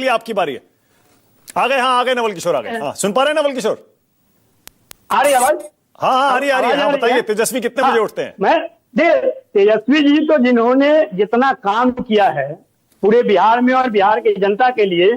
बोलिए, आपकी बारी है। आ गए, हाँ आ गए नवल किशोर, आ गए। हाँ सुन पा रहे हैं नवल किशोर? आ रही आवाज? हाँ हाँ आ रही है। हाँ बताइए, तेजस्वी कितने बजे उठते हैं? मैं तेजस्वी जी तो जिन्होंने जितना काम किया है पूरे बिहार में और बिहार की जनता के लिए,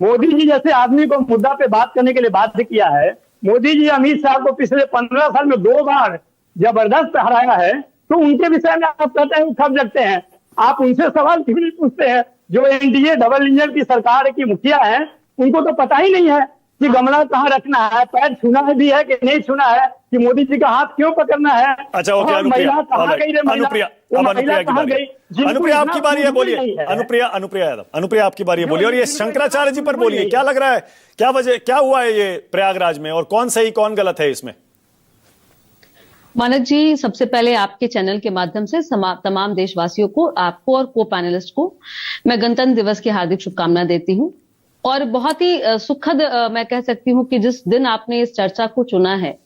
मोदी जी जैसे आदमी को मुद्दा पे बात करने के लिए बाध्य किया है। मोदी जी अमित शाह को पिछले 15 साल में 2 बार जबरदस्त हराया है, तो उनके विषय में आप कहते हैं खप लगते हैं। आप उनसे सवाल क्यों नहीं पूछते हैं? जो एनडीए डबल इंजन की सरकार की मुखिया है, उनको तो पता ही नहीं है कि गमला कहाँ रखना है, पैर छूना भी है कि नहीं छूना है, कि मोदी जी का हाथ क्यों पकड़ना है। अच्छा ओके, अनुप्रिया, अनुप्रिया की बारी है। अनुप्रिया आपकी बारी है, बोलिए। अनुप्रिया यादव, अनुप्रिया आपकी बारी है, बोलिए। और ये शंकराचार्य जी पर बोलिए, क्या लग रहा है, क्या वजह, क्या हुआ है ये प्रयागराज में, और कौन सही कौन गलत है इसमें? मानक जी, सबसे पहले आपके चैनल के माध्यम से तमाम देशवासियों को, आपको और को पैनलिस्ट को मैं गणतंत्र दिवस की हार्दिक शुभकामनाएं देती हूं। और बहुत ही सुखद मैं कह सकती हूं कि जिस दिन आपने इस चर्चा को चुना है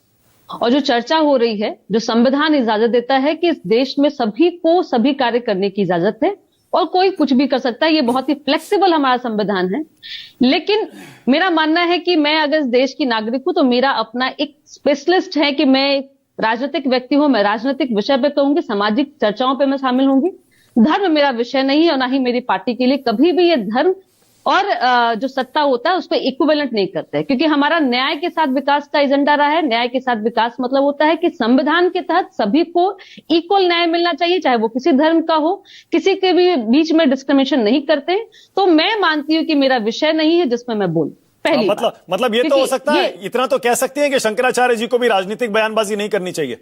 और जो चर्चा हो रही है, जो संविधान इजाजत देता है कि इस देश में सभी को सभी कार्य करने की इजाजत है और कोई कुछ भी कर सकता है, ये बहुत ही फ्लेक्सिबल हमारा संविधान है। लेकिन मेरा मानना है कि मैं अगर इस देश की नागरिक हूं तो मेरा अपना एक स्पेशलिस्ट है कि मैं राजनीतिक व्यक्ति हूं, मैं राजनीतिक विषय पे कहूंगी, सामाजिक चर्चाओं पे मैं शामिल होंगी। धर्म मेरा विषय नहीं है और ना ही मेरी पार्टी के लिए कभी भी ये धर्म और जो सत्ता होता है उसको इक्विवेलेंट नहीं करते हैं, क्योंकि हमारा न्याय के साथ विकास का एजेंडा रहा है। न्याय के साथ विकास मतलब होता है कि संविधान के तहत सभी को इक्वल न्याय मिलना चाहिए, चाहे वो किसी धर्म का हो, किसी के भी बीच में डिस्क्रिमिनेशन नहीं करते। तो मैं मानती हूं कि मेरा विषय नहीं है जिसमें मैं बोलूं। पहली मतलब ये तो हो सकता है, इतना तो कह सकते हैं कि शंकराचार्य जी को भी राजनीतिक बयानबाजी नहीं करनी चाहिए।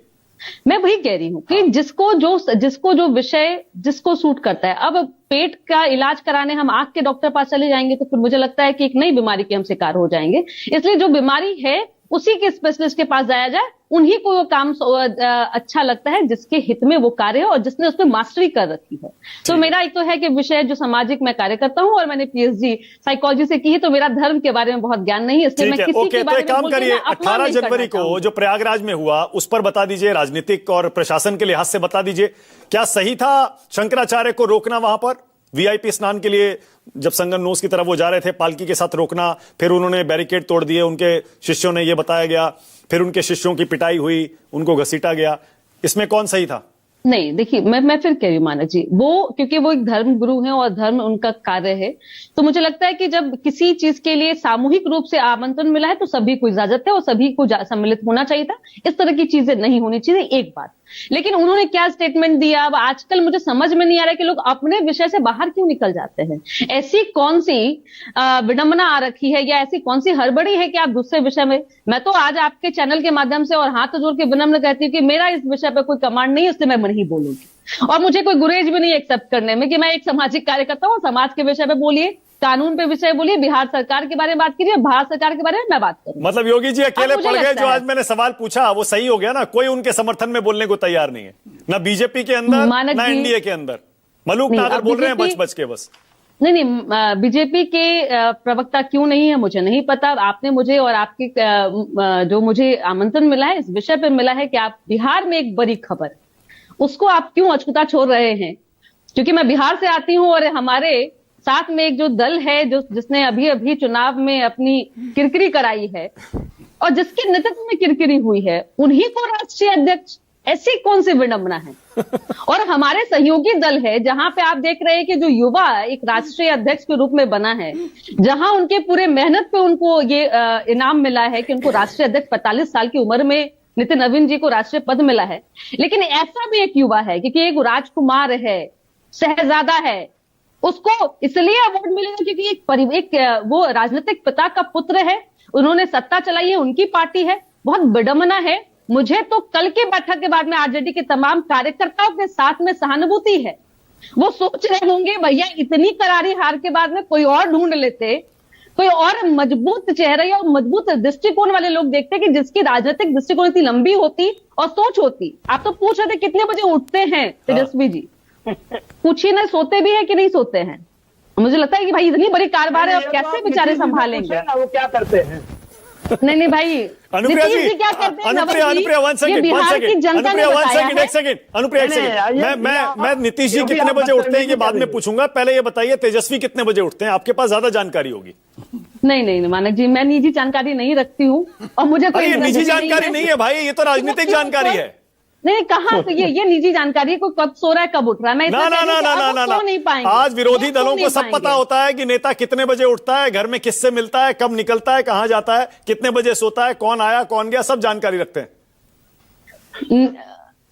मैं वही कह रही हूं कि जिसको जो विषय जिसको सूट करता है। अब पेट का इलाज कराने हम आंख के डॉक्टर पास चले जाएंगे तो फिर मुझे लगता है कि एक नई बीमारी के हम शिकार हो जाएंगे। इसलिए जो बीमारी है उसी के स्पेशलिस्ट के पास जाया जाए, उन्हीं को वो काम अच्छा लगता है जिसके हित में वो कार्य है और जिसने उसमें मास्टरी कर रखी है। तो मेरा एक तो है कि विषय जो सामाजिक मैं कार्य करता हूं और मैंने पीएचडी साइकोलॉजी से की है, तो मेरा धर्म के बारे में बहुत ज्ञान नहीं है, इसलिए मैं किसी के बारे में काम करिए। 18 जनवरी को जो प्रयागराज में हुआ उस पर बता दीजिए, राजनीतिक और प्रशासन के लिहाज से बता दीजिए, क्या सही था शंकराचार्य को रोकना वहां पर वीआईपी स्नान के लिए? जब संगमनोस की तरफ वो जा रहे थे, पालकी के साथ रोकना, फिर उन्होंने बैरिकेड तोड़ दिए, उनके शिष्यों ने, ये बताया गया, फिर उनके शिष्यों की पिटाई हुई, उनको घसीटा गया, इसमें कौन सही था? नहीं, देखिए मैं फिर कह रही हूँ मानक जी, वो क्योंकि वो एक धर्म गुरु हैं और धर्म उनका कार्य है, तो मुझे लगता है कि जब किसी चीज के लिए सामूहिक रूप से आमंत्रण मिला है तो सभी को इजाजत है और सभी को सम्मिलित होना चाहिए था। इस तरह की चीजें नहीं होनी चाहिए, एक बात। लेकिन उन्होंने क्या स्टेटमेंट दिया, अब आजकल मुझे समझ में नहीं आ रहा है कि लोग अपने विषय से बाहर क्यों निकल जाते हैं। ऐसी कौन सी विडंबना आ रखी है या ऐसी कौन सी हड़बड़ी है कि आप दूसरे विषय में। मैं तो आज आपके चैनल के माध्यम से और हाथ जोड़ के विनम्र कहती हूँ कि मेरा इस विषय पर कोई कमांड नहीं है, उससे मैं नहीं बोलूंगी और मुझे कोई गुरेज भी नहीं एक्सेप्ट करने में कि मैं एक सामाजिक कार्यकर्ता हूँ। समाज के विषय पे बोलिए, कानून पे विषय बोलिए, बिहार सरकार के बारे में बात कीजिए, भारत सरकार के बारे में मैं बात करूं। मतलब योगी जी अकेले पड़ गए। जो आज मैंने सवाल पूछा वो सही हो गया ना, कोई उनके समर्थन में बोलने को तैयार नहीं है, ना बीजेपी के अंदर ना एनडीए के अंदर। मलूक नागर बोल रहे हैं बच बच के बस। नहीं, बीजेपी के प्रवक्ता क्यों नहीं है मुझे नहीं पता। आपने मुझे और आपके जो मुझे आमंत्रण मिला है इस विषय पे मिला है कि आप बिहार में एक बड़ी खबर, उसको आप क्यों अछूता छोड़ रहे हैं। क्योंकि मैं बिहार से आती हूं और हमारे साथ में एक जो दल है जिसने अभी अभी चुनाव में अपनी किरकिरी कराई है और जिसके नेतृत्व में किरकिरी हुई है, उन्हीं को राष्ट्रीय अध्यक्ष, ऐसी कौन सी विडंबना है। और हमारे सहयोगी दल है जहां पे आप देख रहे हैं कि जो युवा एक राष्ट्रीय अध्यक्ष के रूप में बना है, जहां उनके पूरे मेहनत पे उनको ये इनाम मिला है कि उनको राष्ट्रीय अध्यक्ष 45 साल की उम्र में नितिन नवीन जी को राष्ट्रीय पद मिला है। लेकिन ऐसा भी एक युवा है क्योंकि एक राजकुमार है, शहजादा है, उसको इसलिए अवार्ड मिलेगा क्योंकि एक वो राजनीतिक पिता का पुत्र है, उन्होंने सत्ता चलाई है, उनकी पार्टी है। बहुत विडंबना है। मुझे तो कल के बैठक के बाद में आरजेडी के तमाम कार्यकर्ताओं के साथ में सहानुभूति है। वो सोच रहे होंगे भैया इतनी करारी हार के बाद में कोई और ढूंढ लेते, कोई और मजबूत चेहरे और मजबूत दृष्टिकोण वाले लोग देखते कि जिसकी राजनीतिक दृष्टिकोण इतनी लंबी होती और सोच होती। आप तो पूछ रहे थे कितने बजे उठते हैं तेजस्वी जी, पूछिए ना, सोते भी है कि नहीं सोते हैं। मुझे लगता है कि भाई इतनी बड़ी कारबार है, अब कैसे बेचारे संभालेंगे। वो क्या करते हैं नहीं भाई, अनुप्रिया नीतीश जी, क्या करते हैं? अनुप्रिया वन ये सेकंड, बिहार की जनता ने बताया है। एक सेकंड, अनुप्रिया एक नहीं, सेकंड, मैं नीतीश जी ये भी कितने आप बजे उठते हैं ये बदतमीजी बाद कर में रहे हैं। पूछूंगा, पहले ये बताइए तेजस्वी कितने बजे उठते हैं, आपके पास ज्यादा जानकारी होगी। नहीं मानक जी, मैं निजी जानकारी नहीं रखती हूँ और मुझे कोई अरे इंटरेस्ट निजी जानकारी नहीं है भाई, ये तो राजनीतिक जानकारी है। नहीं, कहाँ से ये निजी जानकारी है? कोई कब सो रहा है कब उठ रहा है? मैं ना इतना ना कह रही ना हूँ कि ना अब ना वो ना सो नहीं पाएंगे। आज विरोधी वो सो दलों को नहीं सब पता पाएंगे। होता है कि नेता कितने बजे उठता है, घर में किससे मिलता है, कब निकलता है, कहां जाता है, कितने बजे सोता है, कौन आया कौन गया, सब जानकारी रखते हैं।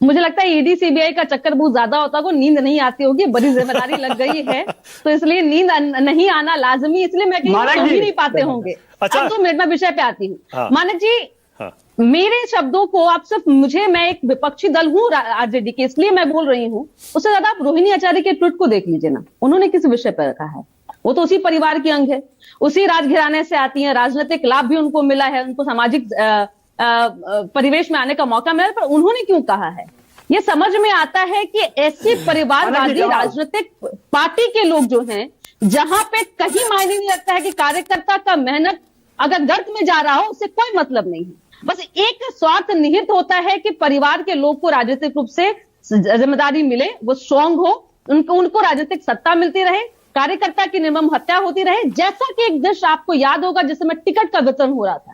मुझे लगता है ईडी सीबीआई का चक्कर बहुत ज्यादा होता होगा, नींद नहीं आती होगी, बड़ी जिम्मेदारी लग गई है, तो इसलिए नींद नहीं आना लाजमी, इसलिए मैं कहीं मानक सो ही जी। नहीं पाते होंगे। अच्छा। अब 2 मिनट में विषय पे आती हूँ। हाँ। मानक जी, हाँ। मेरे शब्दों को आप सिर्फ मैं एक विपक्षी दल हूँ आरजेडी की, इसलिए मैं बोल रही हूँ। उससे ज्यादा आप रोहिणी आचार्य के ट्वीट को देख लीजिए ना, उन्होंने किस विषय पर रखा है। वो तो उसी परिवार की अंग है, उसी राजघराने से आती है, राजनीतिक लाभ भी उनको मिला है, उनको सामाजिक परिवेश में आने का मौका मिला, पर उन्होंने क्यों कहा है? ये समझ में आता है कि ऐसी परिवारवादी राजनीतिक पार्टी के लोग जो हैं, जहां पे कहीं मायने नहीं रखता है कि कार्यकर्ता का मेहनत अगर गर्त में जा रहा हो, उससे कोई मतलब नहीं है, बस एक स्वार्थ निहित होता है कि परिवार के लोग को राजनीतिक रूप से जिम्मेदारी मिले, वो स्ट्रांग हो, उनको राजनीतिक सत्ता मिलती रहे, कार्यकर्ता की निर्मम हत्या होती रहे। जैसा कि एक दृश्य आपको याद होगा जिसमें टिकट का वितरण हो रहा था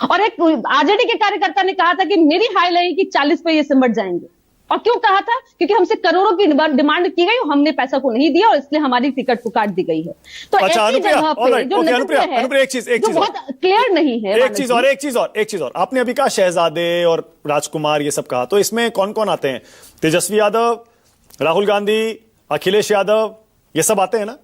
और एक आरजेडी के कार्यकर्ता ने कहा था कि मेरी हाई लगी कि 40 पे ये सिमट जाएंगे। और क्यों कहा था? क्योंकि हमसे करोड़ों की डिमांड की गई और हमने पैसा को नहीं दिया और इसलिए हमारी टिकट को काट दी गई है। तो अच्छा, ऐसी जगह पे जो नजरिया है, अनुप्रिया, एक चीज जो बहुत क्लियर नहीं है। एक चीज और आपने अभी कहा शहजादे और राजकुमार ये सब कहा, तो इसमें कौन कौन आते हैं? तेजस्वी यादव, राहुल गांधी, अखिलेश यादव, ये सब आते हैं ना?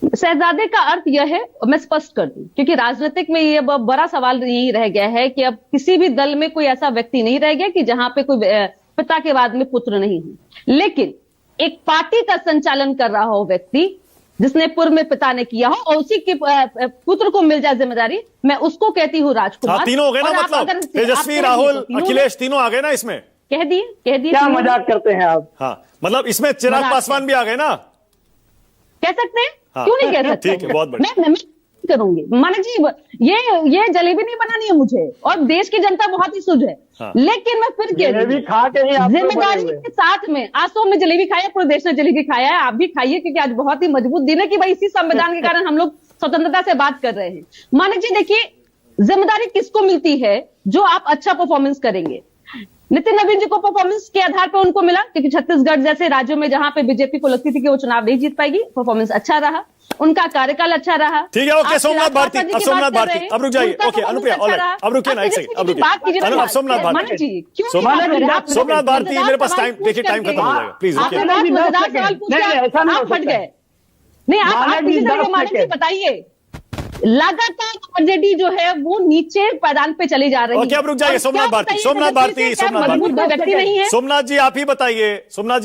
शहजादे का अर्थ यह है, मैं स्पष्ट कर दूं, क्योंकि राजनीतिक में ये बड़ा सवाल यही रह गया है कि अब किसी भी दल में कोई ऐसा व्यक्ति नहीं रह गया कि जहां पे कोई पिता के बाद में पुत्र नहीं हो, लेकिन एक पार्टी का संचालन कर रहा हो व्यक्ति जिसने पूर्व में पिता ने किया हो और उसी के पुत्र को मिल जाए जिम्मेदारी, मैं उसको कहती हूँ राजकुमार। तीनों हो गए ना, मतलब तेजस्वी, राहुल, अखिलेश, तीनों आ गए ना इसमें? कह दिए क्या मजाक करते हैं आप? हाँ, मतलब इसमें चिराग पासवान भी आ गए ना? कह सकते हैं, हाँ, क्यों नहीं कह सकते? ठीक है, बहुत बढ़िया। मैं करूंगी मानक जी, ये जलेबी नहीं बनानी है मुझे, और देश की जनता बहुत ही सुध है। हाँ। लेकिन मैं फिर कह रही हूँ, खा के ही आप जिम्मेदारी के साथ में आज तो हमने जलेबी खाया, पूरे देश ने जलेबी खाया है, आप भी खाइए, क्योंकि आज बहुत ही मजबूत दिन है कि भाई इसी संविधान के कारण हम लोग स्वतंत्रता से बात कर रहे हैं। मानक जी देखिए, जिम्मेदारी किसको मिलती है? जो आप अच्छा परफॉर्मेंस करेंगे। नितिन नवीन जी को परफॉर्मेंस के आधार पर उनको मिला, क्योंकि छत्तीसगढ़ जैसे राज्यों में जहां पे बीजेपी को लगती थी कि वो चुनाव नहीं जीत पाएगी, परफॉर्मेंस अच्छा रहा, उनका कार्यकाल अच्छा रहा। ठीक है, ओके, सोमनाथ भारती, अब रुक जाइए। ओके अनुप्रिया, अब रुकिए ना, एक सेकंड, अब रुकिए। अब सोमनाथ भारती, सोमनाथ भारती, मेरे पास टाइम, देखिए टाइम खत्म हो जाएगा, प्लीज रुकिए। आप फट गए। नहीं, आप किसी तरह के मानक जी बताइए, लगातार आरजेडी जो है वो नीचे पैदान पे चली जा रही है। ओके, अब रुक जाइए। सोमनाथ भारती, मजबूत व्यक्ति नहीं है। सोमनाथ जी आप ही बताइए, सोमनाथ